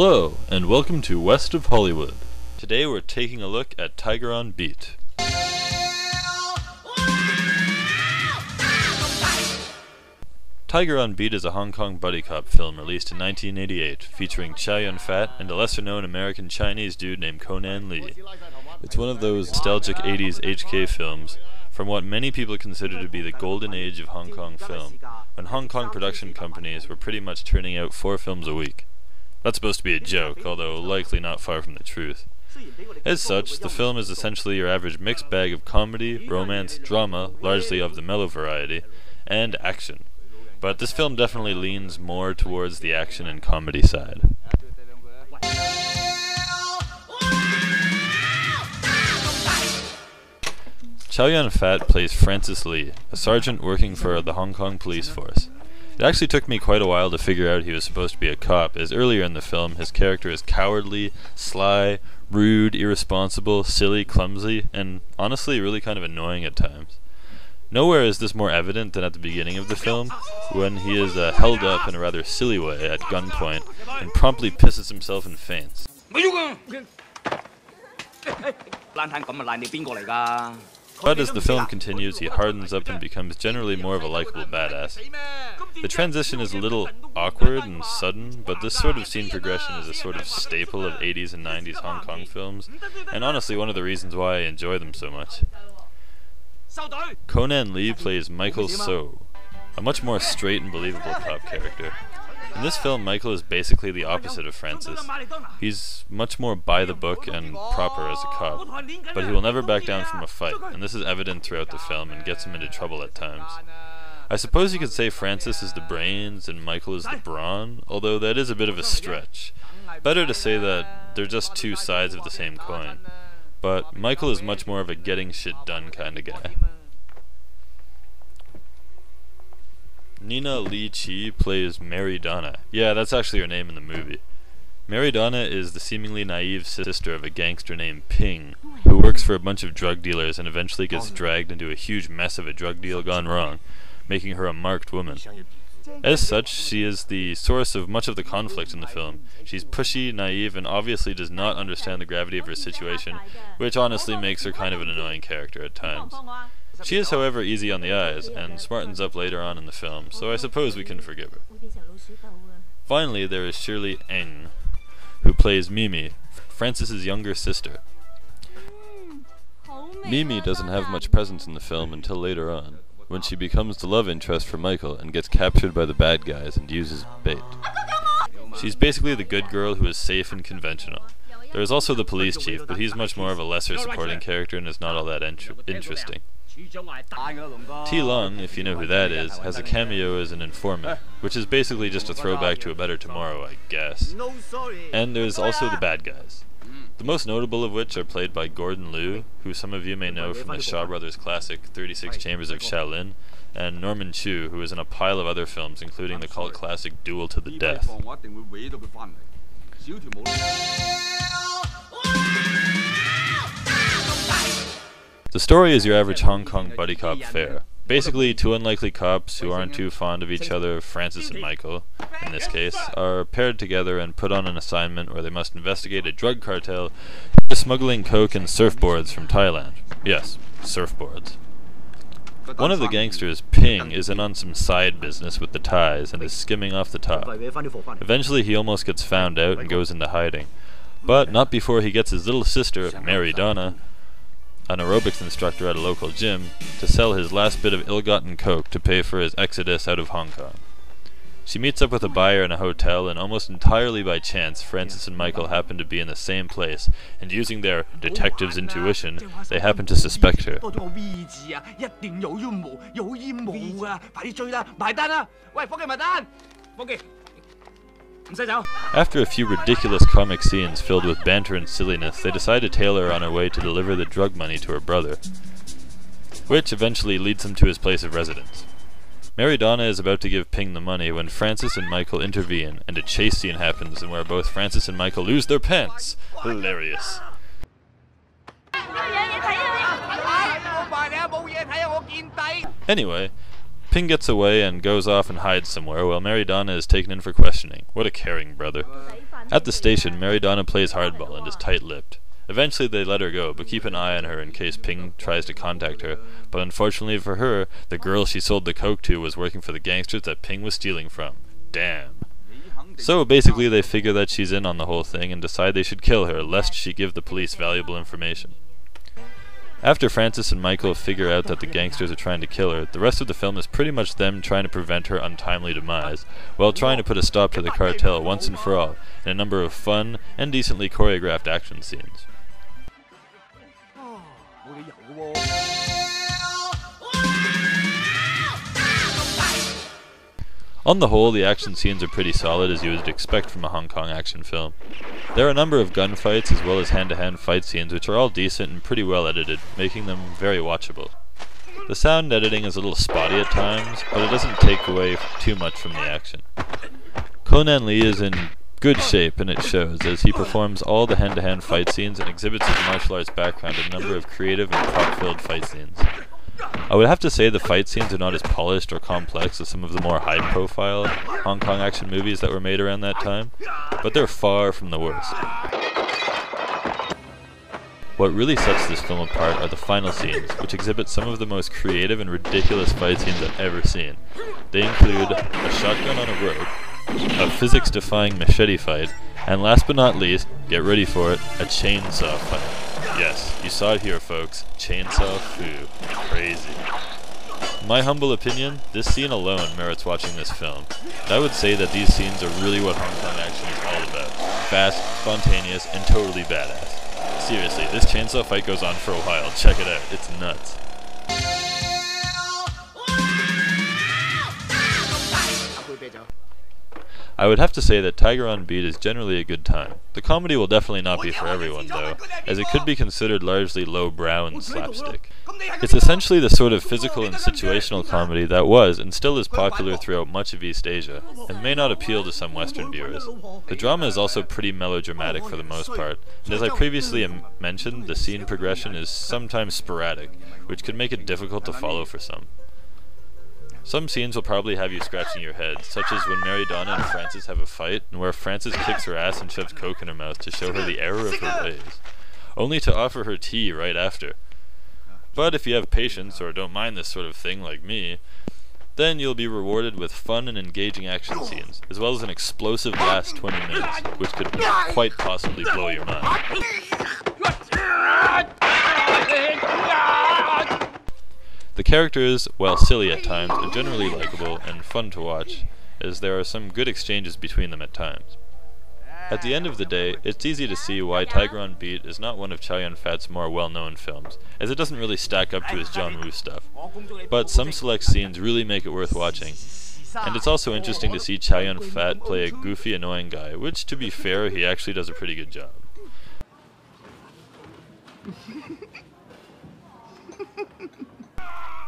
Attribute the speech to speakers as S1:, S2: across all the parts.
S1: Hello, and welcome to West of Hollywood. Today we're taking a look at Tiger on Beat. Tiger on Beat is a Hong Kong buddy cop film released in 1988, featuring Chow and a lesser-known American Chinese dude named Conan Lee. It's one of those nostalgic 80s HK films from what many people consider to be the golden age of Hong Kong film, when Hong Kong production companies were pretty much turning out 4 films a week. That's supposed to be a joke, although likely not far from the truth. As such, the film is essentially your average mixed bag of comedy, romance, drama, largely of the mellow variety, and action. But this film definitely leans more towards the action and comedy side. Chow Yun-fat plays Francis Lee, a sergeant working for the Hong Kong police force. It actually took me quite a while to figure out he was supposed to be a cop, as earlier in the film his character is cowardly, sly, rude, irresponsible, silly, clumsy, and honestly really kind of annoying at times. Nowhere is this more evident than at the beginning of the film, when he is held up in a rather silly way at gunpoint and promptly pisses himself and faints. But as the film continues, he hardens up and becomes generally more of a likable badass. The transition is a little awkward and sudden, but this sort of scene progression is a sort of staple of 80s and 90s Hong Kong films, and honestly one of the reasons why I enjoy them so much. Conan Lee plays Michael So, a much more straight and believable cop character. In this film, Michael is basically the opposite of Francis. He's much more by the book and proper as a cop, but he will never back down from a fight, and this is evident throughout the film and gets him into trouble at times. I suppose you could say Francis is the brains and Michael is the brawn, although that is a bit of a stretch. Better to say that they're just two sides of the same coin. But Michael is much more of a getting shit done kind of guy. Nina Lee Chi plays Mary Donna. Yeah, that's actually her name in the movie. Mary Donna is the seemingly naive sister of a gangster named Ping, who works for a bunch of drug dealers and eventually gets dragged into a huge mess of a drug deal gone wrong, making her a marked woman. As such, she is the source of much of the conflict in the film. She's pushy, naive, and obviously does not understand the gravity of her situation, which honestly makes her kind of an annoying character at times. She is, however, easy on the eyes, and smartens up later on in the film, so I suppose we can forgive her. Finally, there is Shirley Eng, who plays Mimi, Francis's younger sister. Mimi doesn't have much presence in the film until later on, when she becomes the love interest for Michael and gets captured by the bad guys and uses bait. She's basically the good girl who is safe and conventional. There is also the police chief, but he's much more of a lesser supporting character and is not all that interesting. T. Long, if you know who that is, has a cameo as an informant, which is basically just a throwback to A Better Tomorrow, I guess. And there's also the bad guys. The most notable of which are played by Gordon Liu, who some of you may know from the Shaw Brothers classic 36 Chambers of Shaolin, and Norman Chu, who is in a pile of other films, including the cult classic Duel to the Death. The story is your average Hong Kong buddy cop fare. Basically, two unlikely cops who aren't too fond of each other, Francis and Michael, in this case, are paired together and put on an assignment where they must investigate a drug cartel smuggling coke and surfboards from Thailand. Yes, surfboards. One of the gangsters, Ping, is in on some side business with the Thais and is skimming off the top. Eventually he almost gets found out and goes into hiding, but not before he gets his little sister, Mary Donna, an aerobics instructor at a local gym, to sell his last bit of ill-gotten coke to pay for his exodus out of Hong Kong. She meets up with a buyer in a hotel, and almost entirely by chance, Francis and Michael happen to be in the same place, and using their detective's intuition, they happen to suspect her. After a few ridiculous comic scenes filled with banter and silliness, they decide to tail her on her way to deliver the drug money to her brother, which eventually leads him to his place of residence. Mary Donna is about to give Ping the money when Francis and Michael intervene, and a chase scene happens in where both Francis and Michael lose their pants. Hilarious. Anyway, Ping gets away and goes off and hides somewhere while Mary Donna is taken in for questioning. What a caring brother. At the station, Mary Donna plays hardball and is tight-lipped. Eventually they let her go, but keep an eye on her in case Ping tries to contact her. But unfortunately for her, the girl she sold the coke to was working for the gangsters that Ping was stealing from. Damn. So basically they figure that she's in on the whole thing and decide they should kill her, lest she give the police valuable information. After Francis and Michael figure out that the gangsters are trying to kill her, the rest of the film is pretty much them trying to prevent her untimely demise, while trying to put a stop to the cartel once and for all, in a number of fun and decently choreographed action scenes. On the whole, the action scenes are pretty solid, as you would expect from a Hong Kong action film. There are a number of gunfights as well as hand-to-hand fight scenes which are all decent and pretty well edited, making them very watchable. The sound editing is a little spotty at times, but it doesn't take away too much from the action. Conan Lee is in good shape, and it shows, as he performs all the hand-to-hand fight scenes and exhibits his martial arts background in a number of creative and prop-filled fight scenes. I would have to say the fight scenes are not as polished or complex as some of the more high-profile Hong Kong action movies that were made around that time, but they're far from the worst. What really sets this film apart are the final scenes, which exhibit some of the most creative and ridiculous fight scenes I've ever seen. They include a shotgun on a rope, a physics-defying machete fight, and last but not least, get ready for it, a chainsaw fight. Yes, you saw it here, folks. Chainsaw Fu. Crazy. In my humble opinion, this scene alone merits watching this film. And I would say that these scenes are really what Hong Kong action is all about. Fast, spontaneous, and totally badass. Seriously, this chainsaw fight goes on for a while. Check it out. It's nuts. I would have to say that Tiger on Beat is generally a good time. The comedy will definitely not be for everyone, though, as it could be considered largely lowbrow and slapstick. It's essentially the sort of physical and situational comedy that was and still is popular throughout much of East Asia, and may not appeal to some Western viewers. The drama is also pretty melodramatic for the most part, and as I previously mentioned, the scene progression is sometimes sporadic, which could make it difficult to follow for some. Some scenes will probably have you scratching your head, such as when Mary Donna and Francis have a fight, and where Francis kicks her ass and shoves coke in her mouth to show her the error of her ways, only to offer her tea right after. But if you have patience, or don't mind this sort of thing like me, then you'll be rewarded with fun and engaging action scenes, as well as an explosive last 20 minutes, which could quite possibly blow your mind. The characters, while silly at times, are generally likable and fun to watch, as there are some good exchanges between them at times. At the end of the day, it's easy to see why Tiger on Beat is not one of Chow Yun-fat's more well-known films, as it doesn't really stack up to his John Woo stuff. But some select scenes really make it worth watching, and it's also interesting to see Chow Yun-fat play a goofy, annoying guy, which, to be fair, he actually does a pretty good job.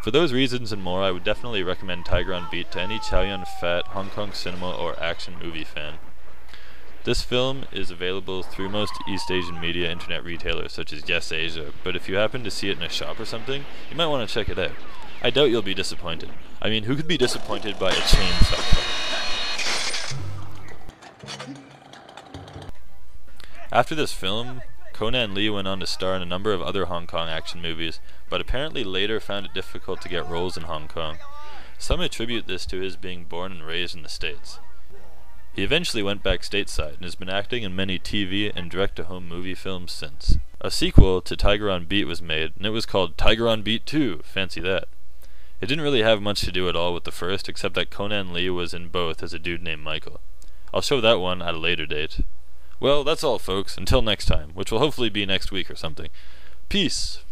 S1: For those reasons and more, I would definitely recommend Tiger on Beat to any Chow Yun-fat Hong Kong cinema or action movie fan. This film is available through most East Asian media internet retailers such as Yes Asia, but if you happen to see it in a shop or something, you might want to check it out. I doubt you'll be disappointed. I mean, who could be disappointed by a chainsaw fight? After this film, Conan Lee went on to star in a number of other Hong Kong action movies, but apparently later found it difficult to get roles in Hong Kong. Some attribute this to his being born and raised in the States. He eventually went back stateside and has been acting in many TV and direct-to-home movie films since. A sequel to Tiger on Beat was made, and it was called Tiger on Beat 2, fancy that. It didn't really have much to do at all with the first, except that Conan Lee was in both as a dude named Michael. I'll show that one at a later date. Well, that's all, folks. Until next time, which will hopefully be next week or something. Peace!